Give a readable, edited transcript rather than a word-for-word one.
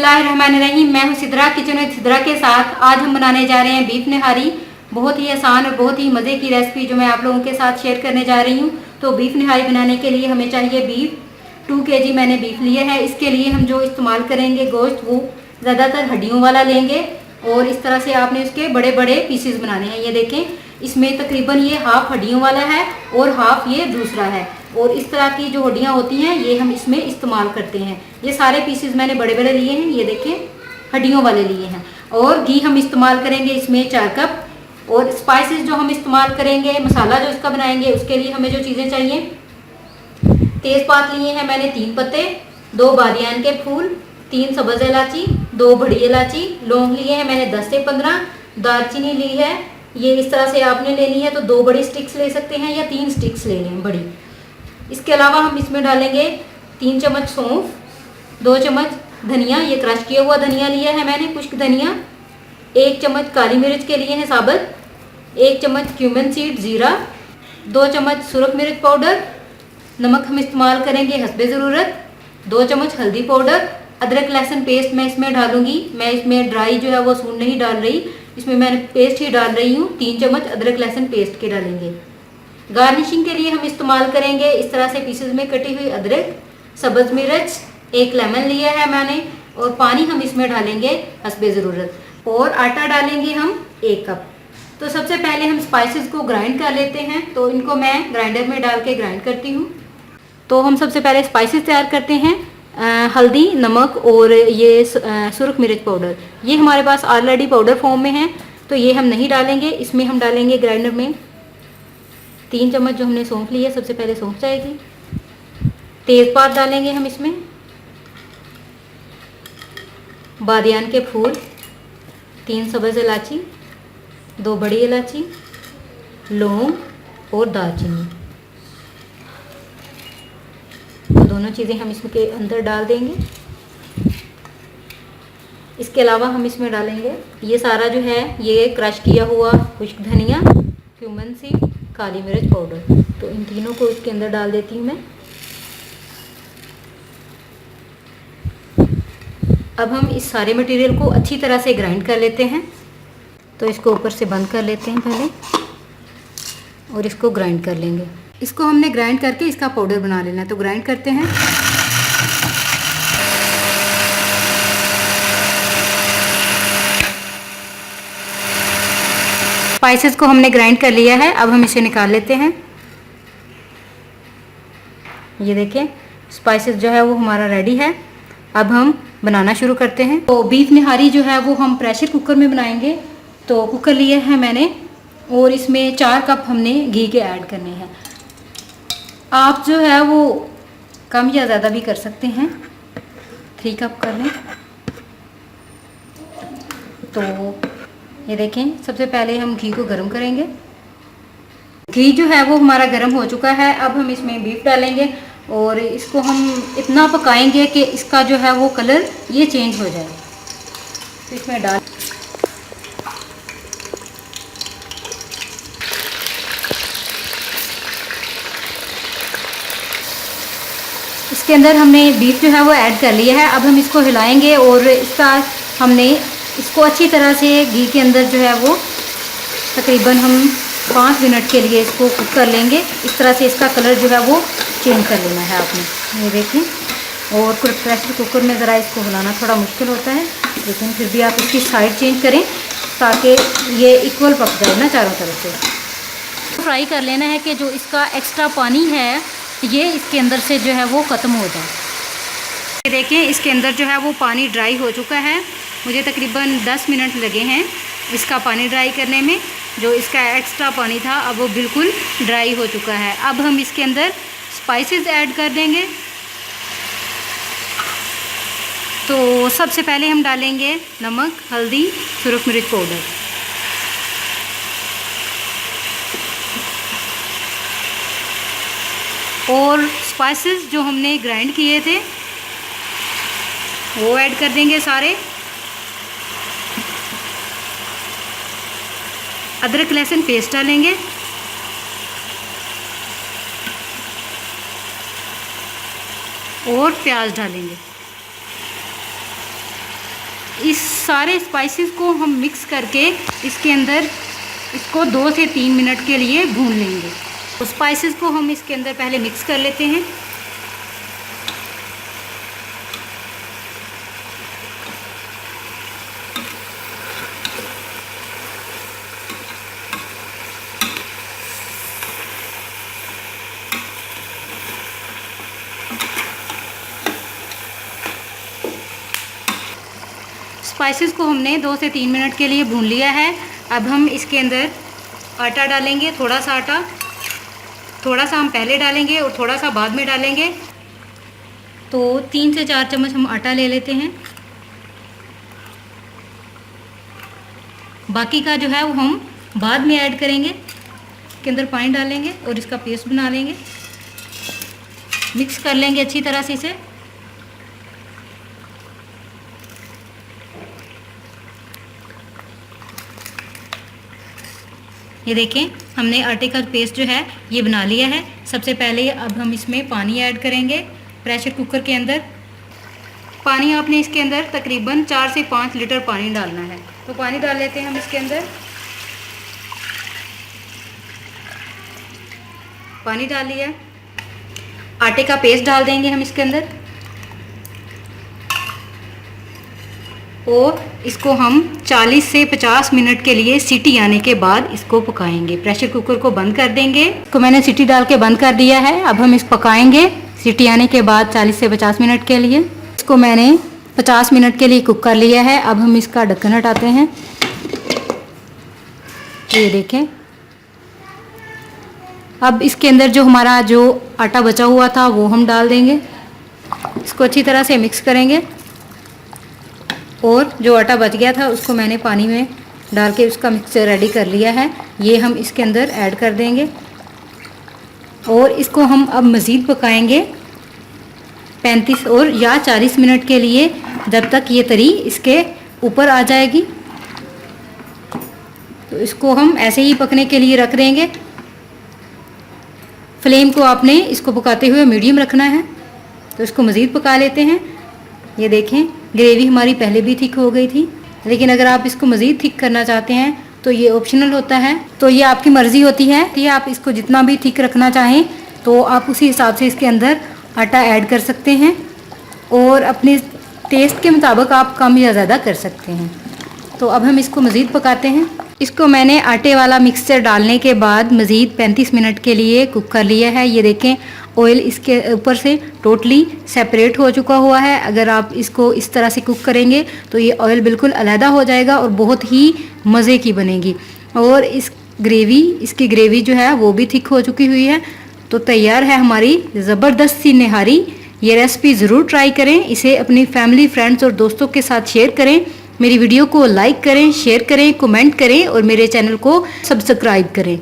बिस्मिल्लाहिर्रहमानिर्रहीम। मैं हूँ सिद्रा, किचन विद सिद्रा के साथ। आज हम बनाने जा रहे हैं बीफ निहारी। बहुत ही आसान और बहुत ही मज़े की रेसिपी जो मैं आप लोगों के साथ शेयर करने जा रही हूँ। तो बीफ निहारी बनाने के लिए हमें चाहिए बीफ। 2 kg मैंने बीफ लिया है। इसके लिए हम जो इस्तेमाल करेंगे गोश्त, वो ज़्यादातर हड्डियों वाला लेंगे और इस तरह से आपने इसके बड़े बड़े पीसेस बनाने हैं। ये देखें, इसमें तकरीबन ये हाफ हड्डियों वाला है और हाफ ये दूसरा है। और इस तरह की जो हड्डियाँ होती हैं ये हम इसमें इस्तेमाल करते हैं। ये सारे पीसेस मैंने बड़े बड़े लिए हैं, ये देखें हड्डियों वाले लिए हैं। और घी हम इस्तेमाल करेंगे इसमें 4 कप। और स्पाइसेस जो हम इस्तेमाल करेंगे, मसाला जो इसका बनाएंगे, उसके लिए हमें जो चीज़ें चाहिए, तेज़पात लिए हैं मैंने 3 पत्ते, 2 बादियान के फूल, 3 सब्ज़ इलायची, 2 बड़ी इलायची, लौंग लिए हैं मैंने 10 से 15, दालचीनी ली है। ये इस तरह से आपने लेनी है तो 2 बड़ी स्टिक्स ले सकते हैं या 3 स्टिक्स ले लें बड़ी। इसके अलावा हम इसमें डालेंगे 3 चम्मच सौंफ, 2 चम्मच धनिया, ये क्रश किया हुआ धनिया लिया है मैंने, खुश्क धनिया, 1 चम्मच काली मिर्च के लिए है साबुत, 1 चम्मच क्यूमिन सीड जीरा, 2 चम्मच सुरख मिर्च पाउडर, नमक हम इस्तेमाल करेंगे हस्बे ज़रूरत, 2 चम्मच हल्दी पाउडर, अदरक लहसुन पेस्ट मैं इसमें डालूंगी। मैं इसमें ड्राई जो है वो सून नहीं डाल रही, इसमें मैं पेस्ट ही डाल रही हूँ। 3 चम्मच अदरक लहसुन पेस्ट के डालेंगे। गार्निशिंग के लिए हम इस्तेमाल करेंगे इस तरह से पीसेस में कटी हुई अदरक, सब्ज़ मिर्च, 1 लेमन लिया है मैंने, और पानी हम इसमें डालेंगे हस्बे ज़रूरत। और आटा डालेंगे हम 1 कप। तो सबसे पहले हम स्पाइसेस को ग्राइंड कर लेते हैं। तो इनको मैं ग्राइंडर में डाल के ग्राइंड करती हूँ। तो हम सबसे पहले स्पाइसेस तैयार करते हैं। हल्दी, नमक और ये सुरख मिर्च पाउडर, ये हमारे पास ऑलरेडी पाउडर फॉर्म में है तो ये हम नहीं डालेंगे। इसमें हम डालेंगे ग्राइंडर में 3 चम्मच जो हमने सौंफ ली है, सबसे पहले सौंफ जाएगी। तेज़पात डालेंगे हम इसमें, बादियान के फूल, 3 सब्ज़ इलायची, 2 बड़ी इलायची, लौंग और दालचीनी। तो दोनों चीज़ें हम इसके अंदर डाल देंगे। इसके अलावा हम इसमें डालेंगे ये सारा जो है, ये क्रश किया हुआ खुश्क धनिया, क्यूमिन सीड, काली मिर्च पाउडर। तो इन तीनों को इसके अंदर डाल देती हूँ मैं। अब हम इस सारे मटेरियल को अच्छी तरह से ग्राइंड कर लेते हैं। तो इसको ऊपर से बंद कर लेते हैं पहले और इसको ग्राइंड कर लेंगे। इसको हमने ग्राइंड करके इसका पाउडर बना लेना है। तो ग्राइंड करते हैं। स्पाइसेस को हमने ग्राइंड कर लिया है, अब हम इसे निकाल लेते हैं। ये देखें, स्पाइसेस जो है वो हमारा रेडी है। अब हम बनाना शुरू करते हैं। तो बीफ निहारी जो है वो हम प्रेशर कुकर में बनाएंगे। तो कुकर लिया है मैंने और इसमें 4 कप हमने घी के ऐड करने हैं। आप जो है वो कम या ज़्यादा भी कर सकते हैं, 3 कप कर लें। तो ये देखें, सबसे पहले हम घी को गर्म करेंगे। घी जो है वो हमारा गर्म हो चुका है। अब हम इसमें बीफ डालेंगे और इसको हम इतना पकाएंगे कि इसका जो है वो कलर ये चेंज हो जाए। तो इसमें डाल इसके अंदर हमने बीफ जो है वो ऐड कर लिया है। अब हम इसको हिलाएंगे और हमने इसको अच्छी तरह से घी के अंदर जो है वो तकरीबन हम 5 मिनट के लिए इसको कुक कर लेंगे। इस तरह से इसका कलर जो है वो चेंज कर लेना है आपने, ये देखें। और प्रेशर कुकर में ज़रा इसको हिलाना थोड़ा मुश्किल होता है, लेकिन फिर भी आप इसकी साइड चेंज करें ताकि ये इक्वल पक जाए ना चारों तरफ से। फ्राई कर लेना है कि जो इसका एक्स्ट्रा पानी है ये इसके अंदर से जो है वो ख़त्म हो जाए। ये देखें, इसके अंदर जो है वो पानी ड्राई हो चुका है। मुझे तकरीबन 10 मिनट लगे हैं इसका पानी ड्राई करने में। जो इसका एक्स्ट्रा पानी था अब वो बिल्कुल ड्राई हो चुका है। अब हम इसके अंदर स्पाइसेस ऐड कर देंगे। तो सबसे पहले हम डालेंगे नमक, हल्दी, सुरख मिर्च पाउडर। और स्पाइसेस जो हमने ग्राइंड किए थे वो ऐड कर देंगे सारे। अदरक लहसुन पेस्ट डालेंगे और प्याज डालेंगे। इस सारे स्पाइसेस को हम मिक्स करके इसके अंदर इसको 2 से 3 मिनट के लिए भून लेंगे। तो स्पाइसेस को हम इसके अंदर पहले मिक्स कर लेते हैं। स्पाइसेस को हमने 2 से 3 मिनट के लिए भून लिया है। अब हम इसके अंदर आटा डालेंगे, थोड़ा सा आटा, थोड़ा सा हम पहले डालेंगे और थोड़ा सा बाद में डालेंगे। तो 3 से 4 चम्मच हम आटा ले लेते हैं। बाकी का जो है वो हम बाद में ऐड करेंगे। इसके अंदर पानी डालेंगे और इसका पेस्ट बना लेंगे। मिक्स कर लेंगे अच्छी तरह से इसे। ये देखें, हमने आटे का पेस्ट जो है ये बना लिया है। सबसे पहले अब हम इसमें पानी ऐड करेंगे। प्रेशर कुकर के अंदर पानी आपने इसके अंदर तकरीबन 4 से 5 लीटर पानी डालना है। तो पानी डाल लेते हैं हम इसके अंदर। पानी डाल लिया। आटे का पेस्ट डाल देंगे हम इसके अंदर और इसको हम 40 से 50 मिनट के लिए सीटी आने के बाद इसको पकाएंगे। प्रेशर कुकर को बंद कर देंगे। इसको मैंने सीटी डाल के बंद कर दिया है। अब हम इस पकाएंगे सीटी आने के बाद 40 से 50 मिनट के लिए। इसको मैंने 50 मिनट के लिए कुक कर लिया है। अब हम इसका ढक्कन हटाते हैं। ये देखें, अब इसके अंदर जो हमारा जो आटा बचा हुआ था वो हम डाल देंगे। इसको अच्छी तरह से मिक्स करेंगे और जो आटा बच गया था उसको मैंने पानी में डाल के उसका मिक्सचर रेडी कर लिया है। ये हम इसके अंदर ऐड कर देंगे और इसको हम अब मज़ीद पकाएंगे 35 और या 40 मिनट के लिए, जब तक ये तरी इसके ऊपर आ जाएगी। तो इसको हम ऐसे ही पकने के लिए रख देंगे। फ्लेम को आपने इसको पकाते हुए मीडियम रखना है। तो इसको मज़ीद पका लेते हैं। ये देखें, ग्रेवी हमारी पहले भी थिक हो गई थी, लेकिन अगर आप इसको मज़ीद थिक करना चाहते हैं तो ये ऑप्शनल होता है। तो ये आपकी मर्ज़ी होती है कि आप इसको जितना भी थिक रखना चाहें तो आप उसी हिसाब से इसके अंदर आटा ऐड कर सकते हैं और अपने टेस्ट के मुताबिक आप कम या ज़्यादा कर सकते हैं। तो अब हम इसको मज़ीद पकाते हैं। इसको मैंने आटे वाला मिक्सचर डालने के बाद मज़ीद 35 मिनट के लिए कुक कर लिया है। ये देखें, ऑयल इसके ऊपर से टोटली सेपरेट हो चुका हुआ है। अगर आप इसको इस तरह से कुक करेंगे तो ये ऑयल बिल्कुल अलहदा हो जाएगा और बहुत ही मज़े की बनेगी। और इसकी ग्रेवी जो है वो भी थिक हो चुकी हुई है। तो तैयार है हमारी ज़बरदस्त सी निहारी। ये रेसिपी ज़रूर ट्राई करें। इसे अपनी फैमिली, फ्रेंड्स और दोस्तों के साथ शेयर करें। मेरी वीडियो को लाइक करें, शेयर करें, कमेंट करें और मेरे चैनल को सब्सक्राइब करें।